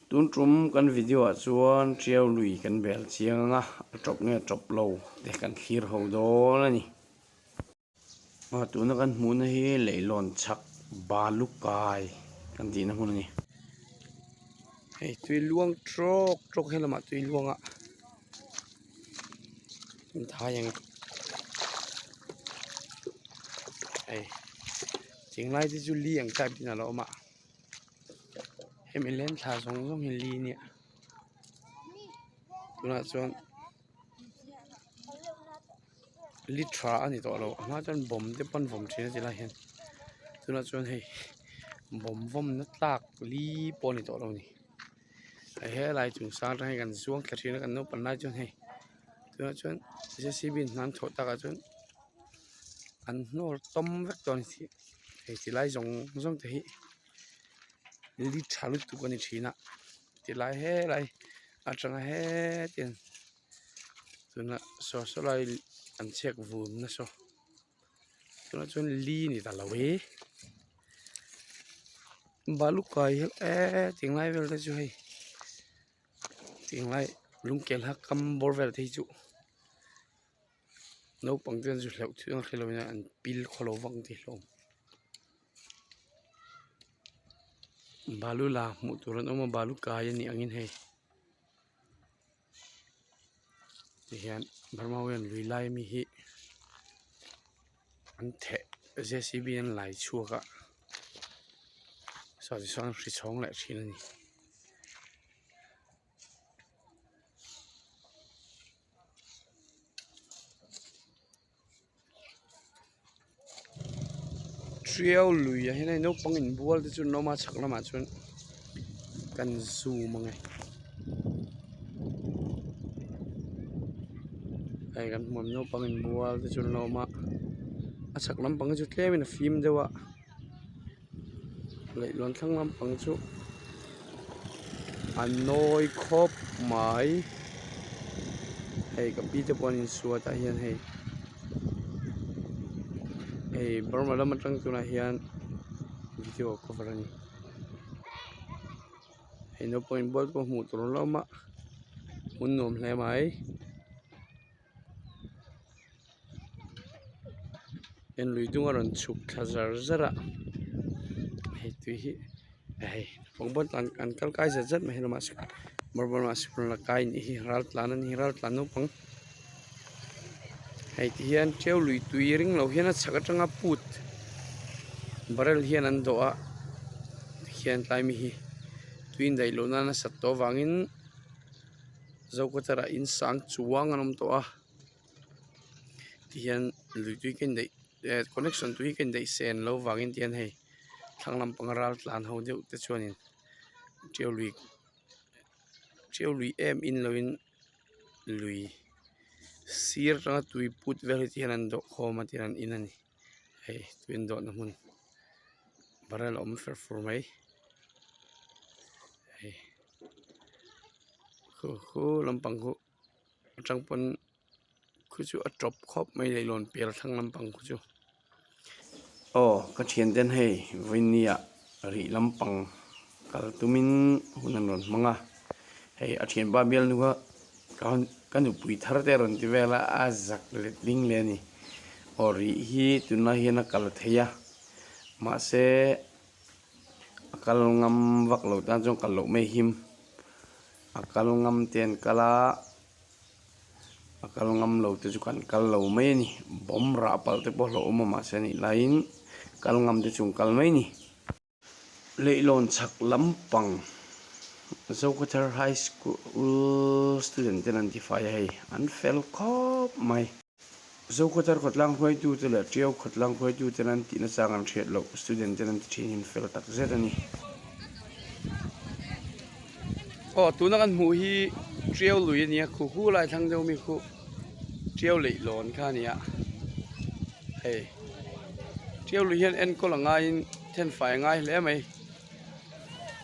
tun trum kan video chuan trial lui kan bel chianga top nge top low te kan khir ho do ani tuna kan hmun hi leilon chak balukai kan di na hmun ni hei tui luang trok helama tui luanga thayang hei chinglai ti chu li ang type din alo ma hemilen tha song song hi li ni tuna chuan litra ani to lo ma chan bom te pan bom thina ti la hen tuna chuan hei bom vom na tlak li poni to lo ni he lai chung sang tang kan chuang thina kan no pan lai chuan hei tuna chuan JCB nan tho ta ka chuan an no tom vek ton si hei ti lai zong te hi li thalu tu kan ni thina ti lai he lai atanga he ten tuna so lai an check vum na so tuna chuan li ni ta lawe balukai hel tinglai vel ta chu hei tinglai lungkel ha kam bor vel thei chu no pangten chu hlau thiang khilona an pil kholo wang ti hlom balu la mu turan oma balukai ani angin hei hian barmawen lui lai mi hi an the JCB an lai chuaka so ji sang ri chong la thina ni trial lui ya hinai no pangin bual te chu no ma chakla ma chun kan zu mangai ai kan mom no pangin bual te chu no ma achak lam pang chu tlemin film dewa lei lon thlang lam pang chu anoi khop mai hei ka pi te ponin suwa ta hian hei Burma lam atang tuna hian video cover ani hei no point bol ko hmu tur lawma mun nom hle mai en lui dunga ron chuk thazar zara hei tui hi hei pongbol an kal kai zat me helama borbol ma sipun la kai ni hi ral tlan an hi ral tlan no pang hei ti hian treu lui tui ring lo hian a chhaka tanga put barrel hian an do a hian tlai mi hi tuin dai lo na sat to wangin zoko tara in sang chuang anom to a ti hian lui tui ken dai connection tui ken dai sen lo wangin tian hei thanglam pangaral tlan ho deuh te chuanin treu lui em in loin lui sir tanga tui put vel hi hian an do khoma tiran in ani hei tuin do na mun barrel om fer fur mai hei khu lampang khu atangpon khu chu a drop khop mai leilon pel thang lampang khu chu ka thian den hei vinia ri lampang kal tumin hunan ron manga hei a thian ba bel nuwa kan upui thar te ron ti vela a zak let ling le ni ori hi tuna hian a kal theia ma se akal ngam vak lo tan jong kal lo me him akal ngam ten kala akal ngam lo te chu kan kal lo me ni bom ra pal te pawh lo oma ma se ni lain kal ngam te chung kal mai ni leilon chak lampang Zokotar High School student identify hei an fel khop mai Zokotar khotlang khoi tu te la triau khotlang khoi tu te nan ti na changan thret lo student ten ti thin fel tak zet ani tuna kan mu hi triau lui ni khu lai thang deu mi khu triau lei lon kha nia hei triau lui hian en ko langa in then fai ngai hle mai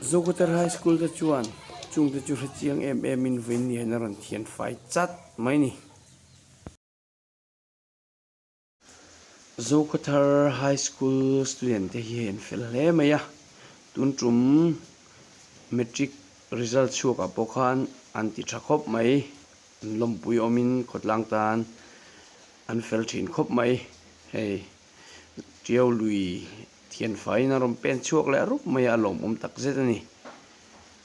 Zokotar High School ta chuan chung te chu chiang em in vin ni na ron thian fai chat mai ni Zokotar High School student te hian fel hle mai a tun trum metric result chu ka pokhan anti thakop mai lompui omin khotlang tan an fel thin khop mai hei triau lui thian fai na rom pen chuak le rup mai alom tak zet ani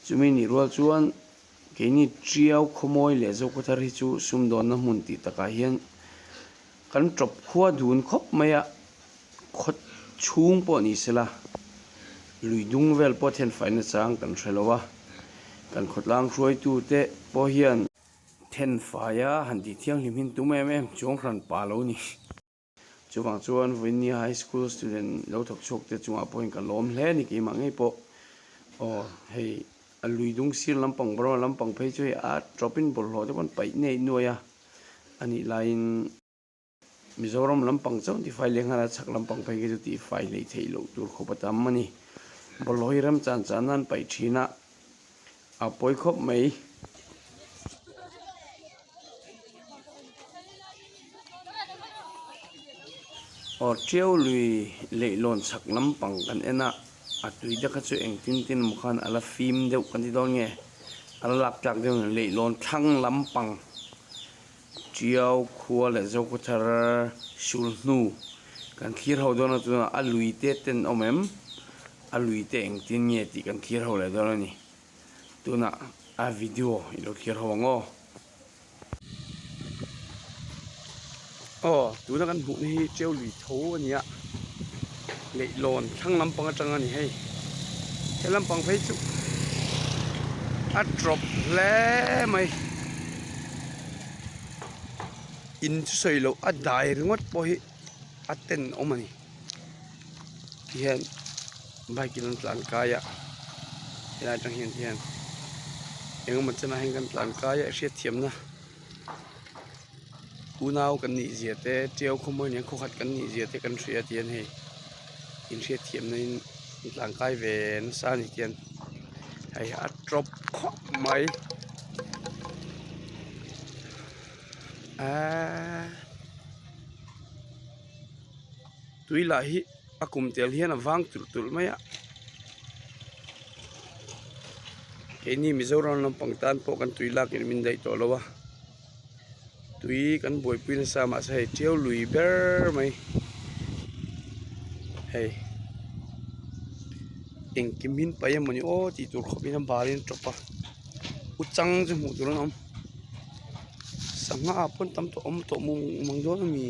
chumi ni rual chuan keini triau khomoi le zo ko thar hi chu sum don na mun ti taka hian kan trop khuwa dun khop mai a khot chung po ni sela lui dung vel po thian fai na chang kan threlowa kan khotlang hruai tu te po hian then faya han ti thiang hlim hin tum em chung hran pa lo ni chuwang chuan Vinny High School student lo thok chok te chunga point ka lom hle ni ki mangai po hei a lui dung sir lampang bro lampang phei chu a drop in bol ho te kon pai nei noya ani line Mizoram lampang chon ti file ngara chak lampang phei ke ti file lei thei lo tur kho patam mani bol hoi ram chan chanan pai thina a poi khop mai triau lui lei lon sak lampang kan ena atui da ka chu eng tin tin mukhan ala film deuh kan ti don nge ala lak tak deuh lei lon thang lampang triau khuwa le zo ko thar shul nu kan thlir ho don tu a lui te ten omem a lui te eng tin nge ti kan thlir ho le don ni tuna a video ilo thlir ho ngo tuna kan hmuh hi triau lui tho ania lei lon thang lampang atang ani hei he lampang phei chu a drop le mai in chu soi lo a dai ringot po hi a ten omani hian bai kilon tlan kaya ila tang hian engma chana heng kan tlan kaya hriat thiam na unau kan ni ziate triau khomoi ne khokhat kan ni ziate kan thria tian hei in hriat thiam na in tlang kai ven sa ni tian hei a drop kho mai tuila hi akum tel hian awang tul mai a keini Mizoram lampang tan po kan tuila kin min dai to lowa tui kan boi puina sama sa hei triau lui ber mai hei eng kim hin payam mani ti tur khopin balin tropa uchang ju mu duron om sanga pon tam to om to mong don mi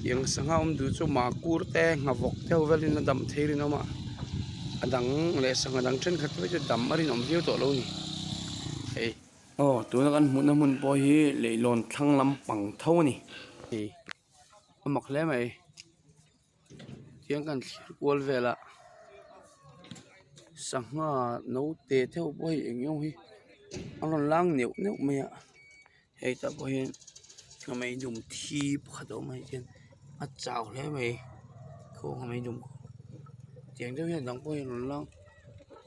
yang sanga om du chu ma kur te ngavok te velin dam theirin oma adang le sanga dang tren khat pe chu dam marin om diu to lo ni hei tuna kan mun po hi leilon thlang lampang tho ni hei amak hle mai tiang kan kual vela sanga no te theo po hi engyo hi alon lang neu mai a hei ta po hian ngamai dum thi phado mai hian a chaw hle mai kho ngamai dum tiang deuh hian dang po hi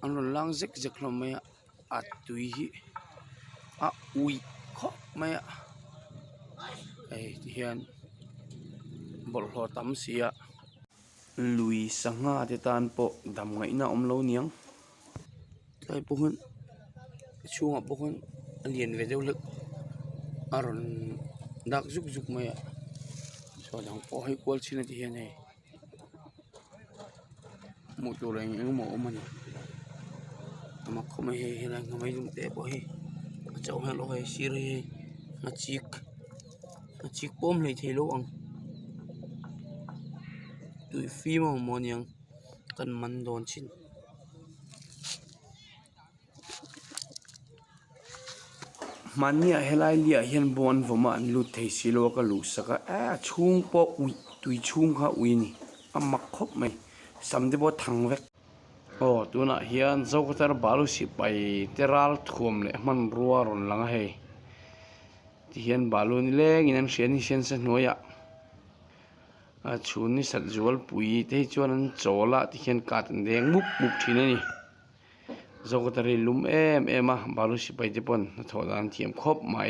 alon lang zek hlom mai a tui hi a ui kho mai a hei hian bol ho tam sia lui sanga te tan po dam ngai na om lo niang tai po hun chunga po hun alien ve deuh lek aron dak zuk mai a so dang po hei kwal china ti hian hei mu tu leng eng mo omani ama khoma hei hela ngamai dum te po hi chau ha lo hei sir hei na chik pom lei thei lo ang tui fi mo moniang kan man don chin mania helai lia hian bon voma an lut thei silo ka lu saka chung po ui tui chung kha ui ni amak khop mai samde bo thang vek tuna hian zokatar balu si pai teral thuam le man ruwa ron langa hei ti hian balu ni leng in an hrian ni sen sa hnuaya chun ni sat zual pui te chuan an chola ti hian kat an deng muk thina ni zokatar lum em a balu si pai te pon na thodan thiam khop mai